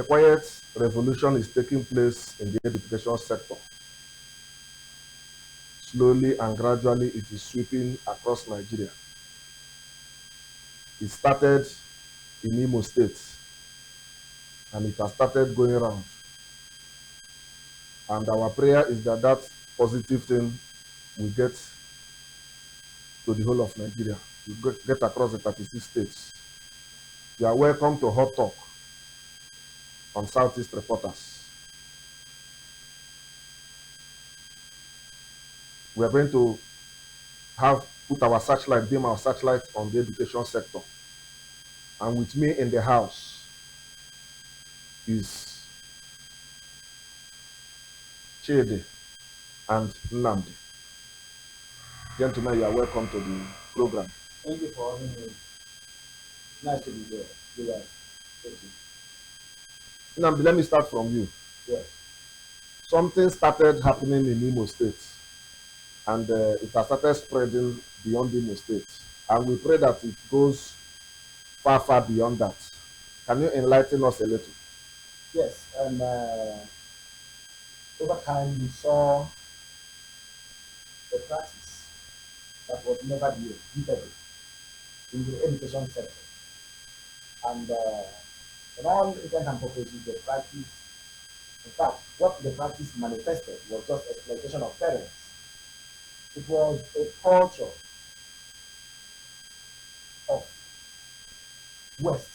quiet revolution is taking place in the education sector. Slowly and gradually, it is sweeping across Nigeria. It started in Imo State and it has started going around. And our prayer is that that positive thing will get to the whole of Nigeria, will get across the 36 states. You are welcome to Hot Talk on Southeast Reporters. We are going to put our searchlight, beam our searchlight on the education sector. And with me in the house is Chidi and Nnamdi. Gentlemen, you are welcome to the program. Thank you for having me. Nice to be here. You guys. Thank you. Nnamdi, let me start from you. Yes. Something started happening in Imo State, and it has started spreading beyond Imo State. And we pray that it goes far, far beyond that. Can you enlighten us a little? Yes, and over time we saw the practice that was never debated in the education sector. And in all intents and purposes, the practice, in fact, what the practice manifested was just exploitation of parents. It was a culture of West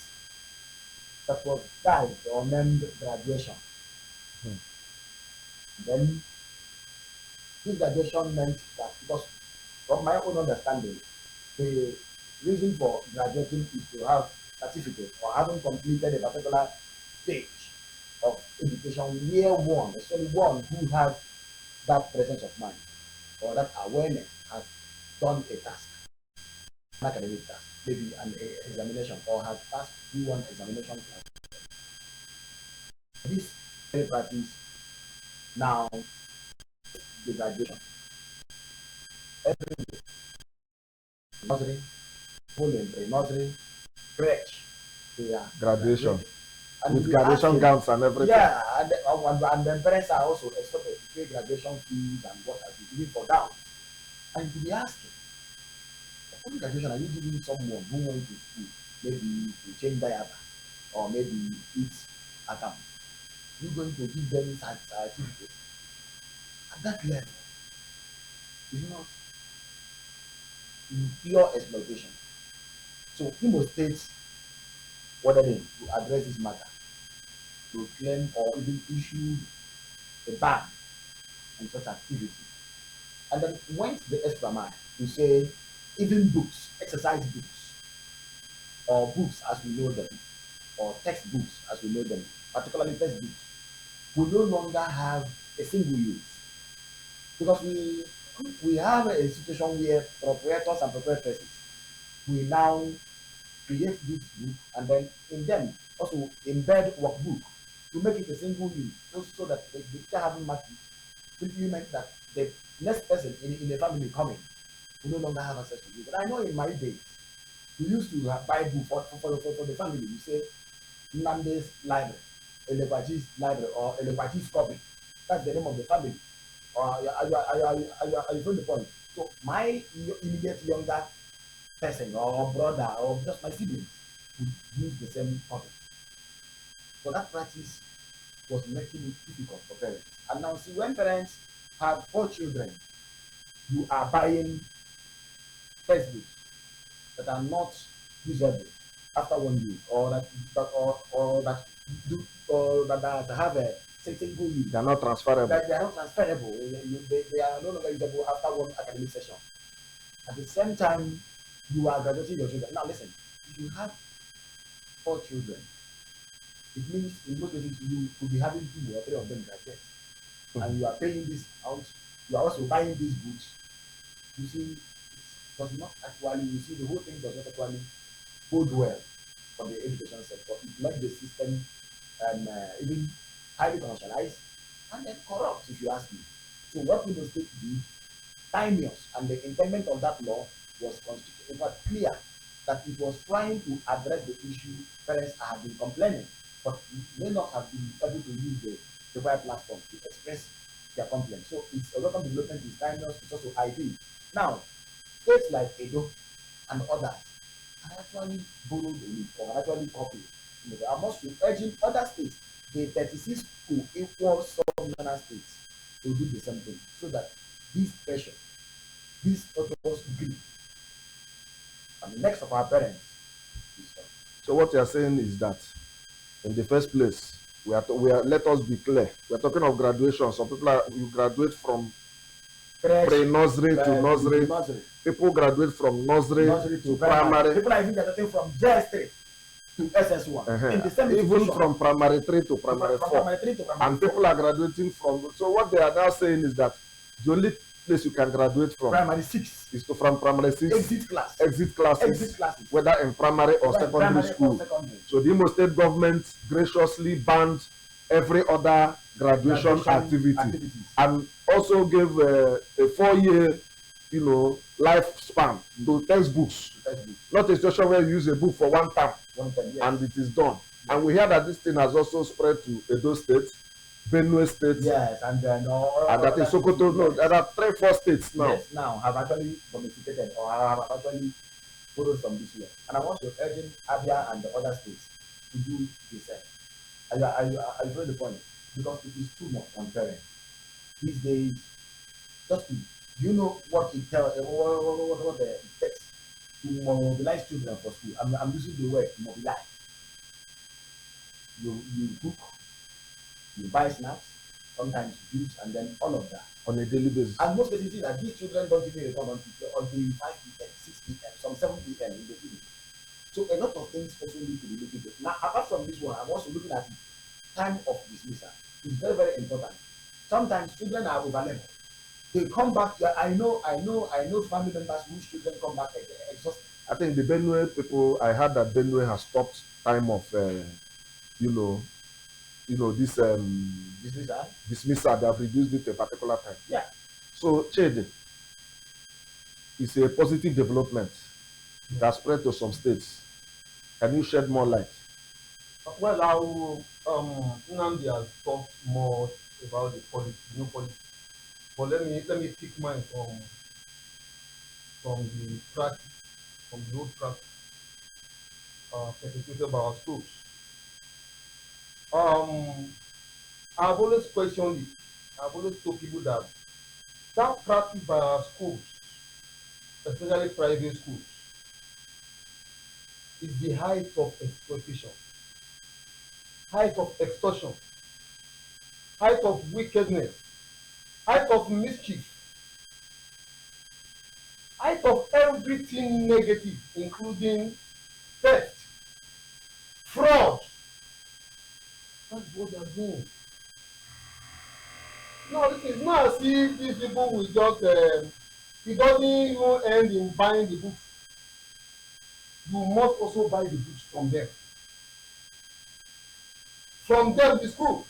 that was guided or named graduation. Then this graduation meant that, because from my own understanding, the reason for graduating is to have certificate or having completed a particular stage of education, year one, especially one who has that presence of mind or that awareness has done a task, an academic task, maybe an examination, or has passed one examination class. This very practice now the graduation. Every nursery, full in pre-nursery, crèche, they are Graduation. and With you graduation ask them, gowns and everything. yeah, and then parents are also expected to pay graduation fees and what have you, even for down. And you be asking, upon graduation, are you giving someone who went to school, maybe to change diaper, or maybe eat account? You're going to give them certificate at that level? It's not in pure exploitation. So Imo State wanted him to address this matter, to claim or even issue a ban on such activity. And then went the extra mile to say even books, exercise books, or books as we know them, or textbooks as we know them, particularly textbooks, will no longer have a single use. Because we have a situation where proprietors and proprietresses will now create this book and then in them also embed workbook to make it a single use, so that the teacher having marked it simply meant that the next person in the family coming will no longer have access to it. But I know in my days, we used to buy book for the family. We say Nnamdi's library, Elebaji's library, or Elebaji's copy. That's the name of the family. Are you from the point? So my immediate younger person or brother or just my siblings would use the same copy. So that practice was making it difficult for parents. And now see, when parents have 4 children, you are buying textbooks that are not usable after 1 year, or that do or that have a single use. They are not transferable. They are not transferable. They are no longer usable after 1 academic session. At the same time, you are graduating your children. Now listen, if you have 4 children, it means in most cases you could be having 2 or 3 of them graduate. And you are paying this out, you are also buying these books. You see, it does not actually, you see, the whole thing does not actually bode well for the education sector. It makes the system even highly commercialized and then corrupt, if you ask me. So what Imo State did, timeous, and the intendment of that law was clear that it was trying to address the issue parents have been complaining. but may not have been able to use the mobile platform to express their complaints. So it's a welcome development, it's timeless, it's also ideal. Now, states like Edo and others can actually borrow the lead or can actually copy. I'm also urging other states, the 36 to equal sub-national states, to do the same thing so that this pressure, this autonomous grief, and the next of our parents is on. So what you are saying is that in the first place, we are let us be clear. We are talking of graduation. Some people you graduate from pre-nursery to nursery. People graduate from nursery to primary. People are even graduating from JS3 to SS1. In the same even from primary 3 to primary 4. And people are graduating from. So what they are now saying is that the only place you can graduate from primary 6 is to from primary 6 exit classes, whether in primary or secondary school. So the Imo State government graciously banned every other graduation activity and also gave a 4-year, lifespan to textbooks. Not a situation where you use a book for one term yes. And it is done. Yes. And we hear that this thing has also spread to Edo State, Benue State. Yes, and then and that is Sokoto. No, there are 3-4 states now. Yes, now have actually domesticated or have actually followed from this year. And I want to urge Abia and the other states to do the same. I feel the point because it is too much on parents these days. Just to, you know what it tells, what the text to mobilize children for school. I'm using the word mobilize. You cook, you buy snacks, sometimes juice, and then all of that on a daily basis. And most cases, that these children don't even return until 5 p.m., 6 p.m., some 7 p.m. in the evening. So a lot of things also need to be looked at. Now, apart from this one, I'm also looking at the time of dismissal. It's very, very important. Sometimes children are overleveled. They come back. I know family members whose children come back exhausted. I think the Benue people. I heard that Benue has stopped time of, this dismissal. They have reduced it to a particular time. Yeah. So, Chede, it's a positive development that spread to some states. Can you shed more light? Well, I will. Nnamdi has talked more about the new policy, but let me pick mine from the practice, from the old practice perpetuated by our schools. I've always questioned it. I've always told people that practice by our schools, especially private schools, is the height of exploitation, height of extortion, height of wickedness, height of mischief, height of everything negative, including theft, fraud. That's what they are doing. No, this is not as if these people will just, it doesn't even end in buying the books. You must also buy the books from them. From them, the school.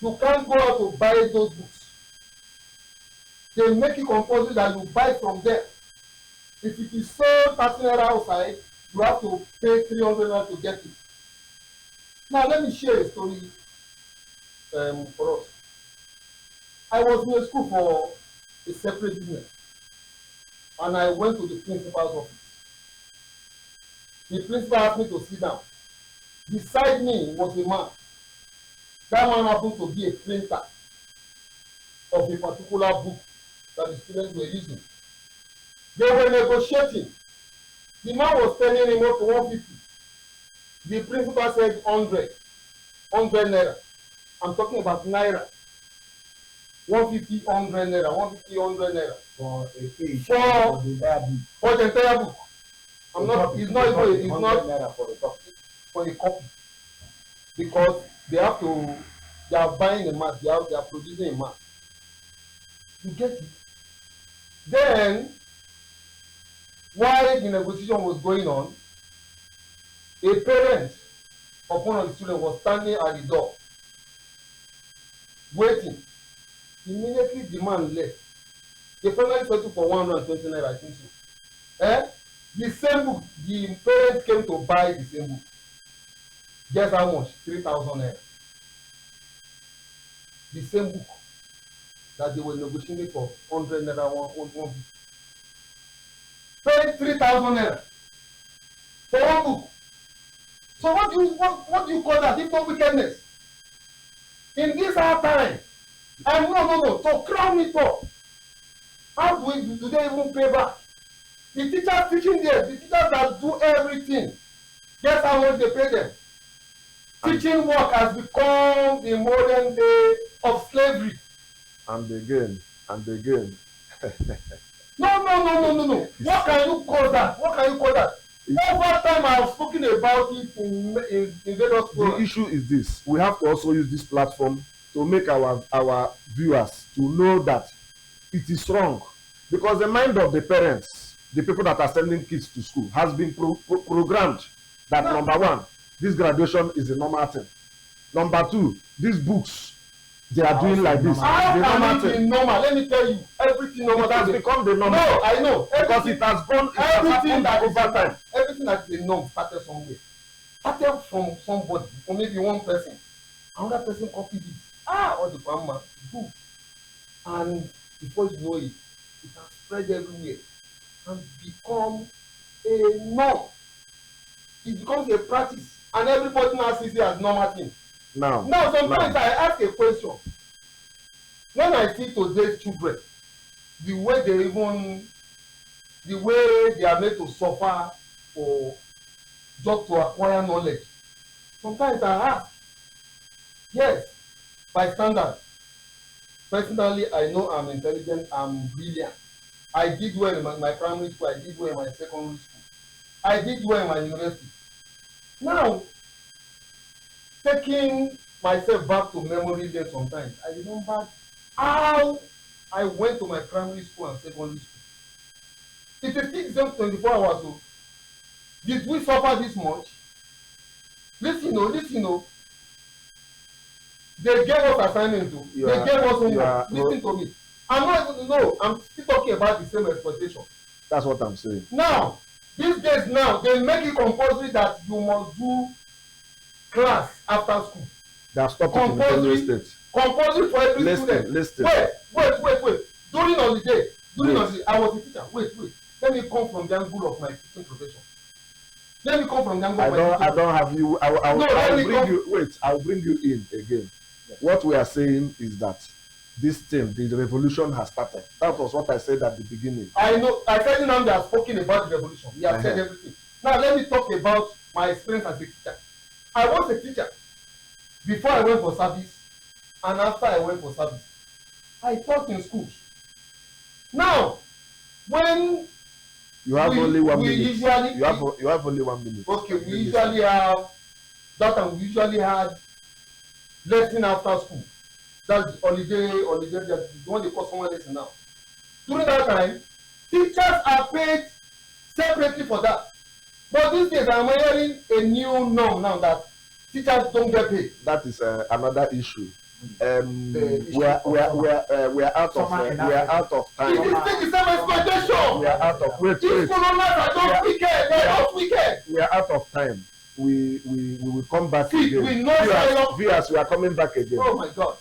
You can't go out to buy those books. They make it compulsory that you buy from them. If it is sold 30 naira outside, you have to pay 300 naira to get it. Now, let me share a story for us. I was in a school for a separate business, and I went to the principal's office. The principal asked me to sit down. Beside me was a man. That man happened to be a printer of a particular book that the students were using. They were negotiating. The man was telling him up to 150. The principal said 100 naira. I'm talking about naira. 150, 100 naira, 150, 100 naira. For a page. For the entire book. It's not for a copy. Because they are buying a mass, they are producing a mass. You get it? Then, while the negotiation was going on, a parent of one of the students was standing at the door, waiting. Immediately the man left. They finally settled for 120 naira, I think so. The same book, the parents came to buy the same book. Guess how much? 3,000 naira. The same book that they were negotiating for 100 naira, one. Pay 3,000 naira for one book. So what do you call that if not wickedness? In this hard time, and no, to crown it up, how do they even pay back? The teachers teaching there, the teachers that do everything, guess how much they pay them? Teaching work has become the modern day of slavery. And again. No. What can you call that? Over time, I have spoken about it in various The forums. issue is this: we have to also use this platform to make our viewers to know that it is wrong, because the mind of the parents, the people that are sending kids to school, has been programmed that number one, this graduation is a normal thing. Number two, these books they are doing like this. How can it be normal? Let me tell you, everything normal. It has become the normal. No, I know. Because it has gone. It has happened over time. Everything that is a norm started somewhere. Started from somebody, or maybe one person. Another person copied it. All the grandma, good. And before you know it, it has spread everywhere and become a norm. It becomes a practice, and everybody now sees it as normal thing. Now, sometimes I ask a question. When I see today's children, the way they are made to suffer for just to acquire knowledge, sometimes I ask, yes, by standard. Personally, I know I'm intelligent, I'm brilliant. I did well in my primary school, I did well in my secondary school, I did well in my university. Now, taking myself back to memory lane sometimes, I remember how I went to my primary school and secondary school. It is still 24 hours. So did we suffer this much? Listen. They gave us assignment too. They gave us homework. Listen to me. I'm still talking about the same expectation. That's what I'm saying. Now, these days now, they make it compulsory that you must do class after school. They have stopped it in Benue State. Compulsory for every student. Listen. Wait. During holiday, I was a teacher. Wait. Let me come from the angle of my teaching profession. I don't have you. I'll bring you in again. Yes. What we are saying is that this thing, the revolution has started. That was what I said at the beginning. I know. I said now they have spoken about the revolution. We have said everything. Now let me talk about my experience as a teacher. I was a teacher before I went for service and after I went for service. I taught in schools. Now, when you have only 1 minute. Usually, you have only 1 minute. Okay, we usually have that, and we usually had lesson after school. That's holiday. The one they call someone lesson now. During that time, teachers are paid separately for that. But these days, I'm hearing a new norm now that teachers don't get paid. That is another issue. We are out of time. It is the same expectation. We are out of wait. These coronas are not wicked. They are not wicked. We are out of time. We will come back See, again. we know viewers, we are coming back again. Oh my God.